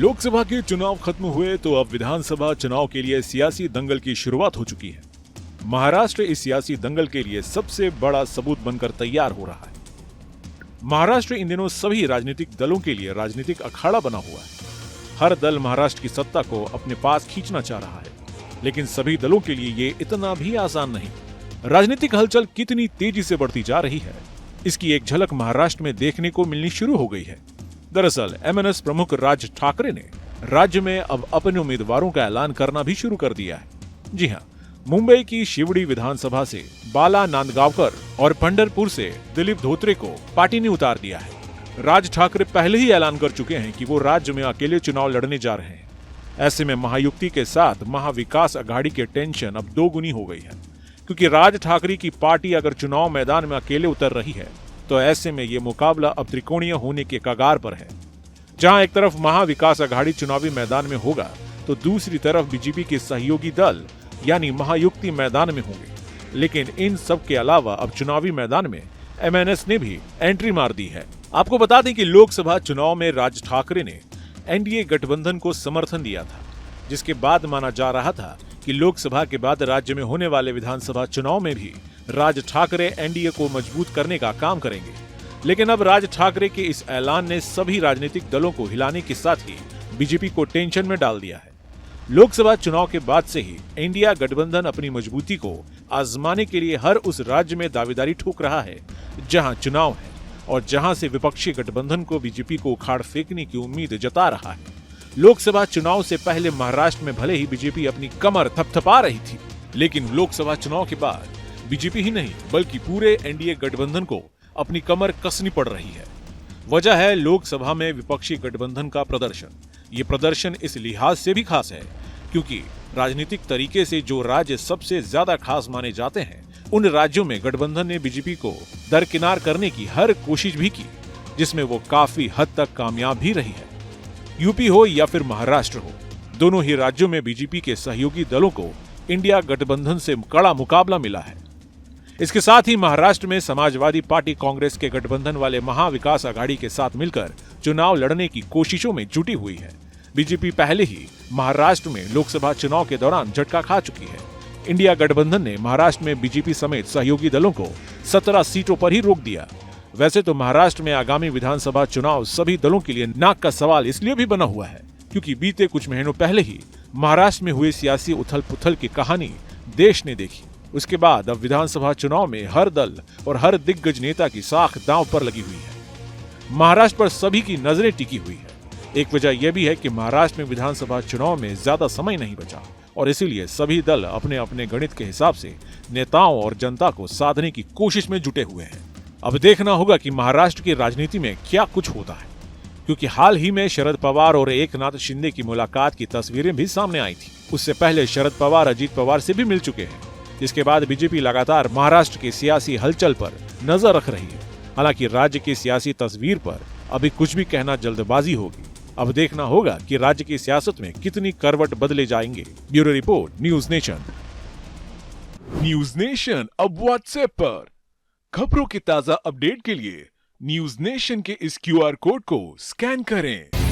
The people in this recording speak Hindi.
लोकसभा के चुनाव खत्म हुए तो अब विधानसभा चुनाव के लिए सियासी दंगल की शुरुआत हो चुकी है। महाराष्ट्र इस सियासी दंगल के लिए सबसे बड़ा सबूत बनकर तैयार हो रहा है। महाराष्ट्र इन दिनों सभी राजनीतिक दलों के लिए राजनीतिक अखाड़ा बना हुआ है। हर दल महाराष्ट्र की सत्ता को अपने पास खींचना चाह रहा है, लेकिन सभी दलों के लिए ये इतना भी आसान नहीं। राजनीतिक हलचल कितनी तेजी से बढ़ती जा रही है, इसकी एक झलक महाराष्ट्र में देखने को मिलनी शुरू हो गई है। दरअसल एमएनएस प्रमुख राज ठाकरे ने राज्य में अब अपने उम्मीदवारों का ऐलान करना भी शुरू कर दिया है। जी हां, मुंबई की शिवड़ी विधानसभा से बाला नांदगावकर और पंढरपुर से दिलीप धोत्रे को पार्टी ने उतार दिया है। राज ठाकरे पहले ही ऐलान कर चुके हैं कि वो राज्य में अकेले चुनाव लड़ने जा रहे हैं। ऐसे में महायुति के साथ महाविकास अघाड़ी की टेंशन अब दोगुनी हो गई है, क्योंकि राज ठाकरे की पार्टी अगर चुनाव मैदान में अकेले उतर रही है तो ऐसे में ये मुकाबला अब त्रिकोणीय होने के कगार पर है। जहां एक तरफ महाविकास अघाड़ी चुनावी मैदान में होगा तो दूसरी तरफ बीजेपी के सहयोगी दल यानी महायुति मैदान में होंगे। लेकिन इन सब के अलावा अब चुनावी मैदान में एमएनएस ने भी एंट्री मार दी है। आपको बता दें कि लोकसभा चुनाव में राज ठाकरे ने एनडीए गठबंधन को समर्थन दिया था, जिसके बाद माना जा रहा था कि लोकसभा के बाद राज्य में होने वाले विधानसभा चुनाव में भी राज ठाकरे एनडीए को मजबूत करने का काम करेंगे। लेकिन अब राज ठाकरे के इस ऐलान ने सभी राजनीतिक दलों को हिलाने के साथ ही बीजेपी को टेंशन में डाल दिया है। लोकसभा चुनाव के बाद से ही इंडिया गठबंधन अपनी मजबूती को आजमाने के लिए हर उस राज्य में दावेदारी ठोक रहा है जहां चुनाव है और जहां से विपक्षी गठबंधन को बीजेपी को उखाड़ फेंकने की उम्मीद जता रहा है। लोकसभा चुनाव से पहले महाराष्ट्र में भले ही बीजेपी अपनी कमर थपथपा रही थी, लेकिन लोकसभा चुनाव के बाद बीजेपी ही नहीं बल्कि पूरे एनडीए गठबंधन को अपनी कमर कसनी पड़ रही है। वजह है लोकसभा में विपक्षी गठबंधन का प्रदर्शन। ये प्रदर्शन इस लिहाज से भी खास है क्योंकि राजनीतिक तरीके से जो राज्य सबसे ज्यादा खास माने जाते हैं, उन राज्यों में गठबंधन ने बीजेपी को दरकिनार करने की हर कोशिश भी की, जिसमें वो काफी हद तक कामयाब भी रही है। यूपी हो या फिर महाराष्ट्र हो, दोनों ही राज्यों में बीजेपी के सहयोगी दलों को इंडिया गठबंधन से कड़ा मुकाबला मिला है। इसके साथ ही महाराष्ट्र में समाजवादी पार्टी कांग्रेस के गठबंधन वाले महाविकास अघाड़ी के साथ मिलकर चुनाव लड़ने की कोशिशों में जुटी हुई है। बीजेपी पहले ही महाराष्ट्र में लोकसभा चुनाव के दौरान झटका खा चुकी है। इंडिया गठबंधन ने महाराष्ट्र में बीजेपी समेत सहयोगी दलों को 17 सीटों पर ही रोक दिया। वैसे तो महाराष्ट्र में आगामी विधानसभा चुनाव सभी दलों के लिए नाक का सवाल इसलिए भी बना हुआ है क्योंकि बीते कुछ महीनों पहले ही महाराष्ट्र में हुए सियासी उथल पुथल की कहानी देश ने देखी। उसके बाद अब विधानसभा चुनाव में हर दल और हर दिग्गज नेता की साख दांव पर लगी हुई है। महाराष्ट्र पर सभी की नजरें टिकी हुई है। एक वजह यह भी है कि महाराष्ट्र में विधानसभा चुनाव में ज्यादा समय नहीं बचा और इसीलिए सभी दल अपने अपने गणित के हिसाब से नेताओं और जनता को साधने की कोशिश में जुटे हुए हैं। अब देखना होगा कि महाराष्ट्र की राजनीति में क्या कुछ होता है, क्योंकि हाल ही में शरद पवार और एकनाथ शिंदे की मुलाकात की तस्वीरें भी सामने आई थी। उससे पहले शरद पवार अजीत पवार से भी मिल चुके हैं, जिसके बाद बीजेपी लगातार महाराष्ट्र की सियासी हलचल पर नजर रख रही है। हालांकि राज्य की सियासी तस्वीर पर अभी कुछ भी कहना जल्दबाजी होगी। अब देखना होगा कि राज्य की सियासत में कितनी करवट बदले जाएंगे। Bureau report, news nation. News nation अब व्हाट्सएप पर खबरों के ताजा अपडेट के लिए न्यूज नेशन के इस क्यूआर कोड को स्कैन करें।